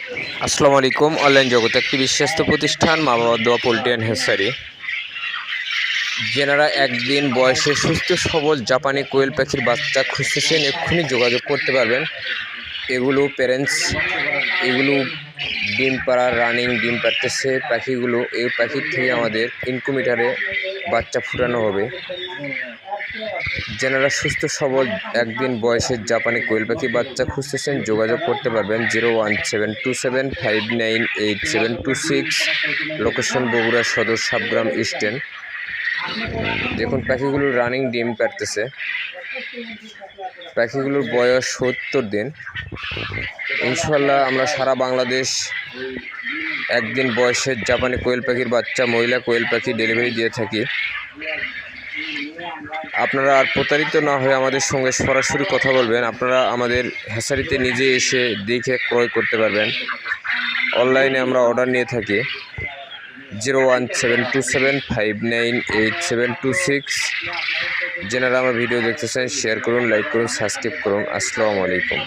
আসসালামু আলাইকুম। অনলাইন জগৎ একটি বিশ্বস্ত প্রতিষ্ঠান মা বাবা দোয়া পোল্ট্রি অ্যান্ড হ্যাচারি। যেনারা একদিন বয়সে সুস্থ সবল জাপানি কোয়েল পাখির বাচ্চা খুঁজতেছেন এক্ষুনি যোগাযোগ করতে পারবেন। এগুলো প্যারেন্টস, এগুলো ডিম পাড়ার রানিং ডিম পাড়তেছে পাখিগুলো। এই পাখির থেকে আমাদের ইনকুবেটরে বাচ্চা ফুটানো হবে। যেনারা সুস্থ সবল একদিন বয়সের জাপানি কোয়েল পাখি বাচ্চা খুঁজতেছেন যোগাযোগ করতে পারবেন 01727598726। লোকেশন বগুড়া সদর সাবগ্রাম ইস্টার্ন। দেখুন পাখিগুলো রানিং ডিম পাড়তেছে। পাখিগুলোর বয়স 70 দিন। ইনশাল্লাহ আমরা সারা বাংলাদেশ একদিন বয়সের জাপানি কোয়েল পাখির বাচ্চা মহিলা কোয়েল পাখি ডেলিভারি দিয়ে থাকি। আপনারা আর প্রতারিত না হয়ে আমাদের সঙ্গে সরাসরি কথা বলবেন। আপনারা আমাদের হ্যাচারিতে নিজে এসে দেখে ক্রয় করতে পারবেন। অনলাইনে আমরা অর্ডার নিয়ে থাকি 01727598726। যেনারা আমার ভিডিও দেখতেছেন শেয়ার করুন, লাইক করুন, সাবস্ক্রাইব করুন। আসসালামু আলাইকুম।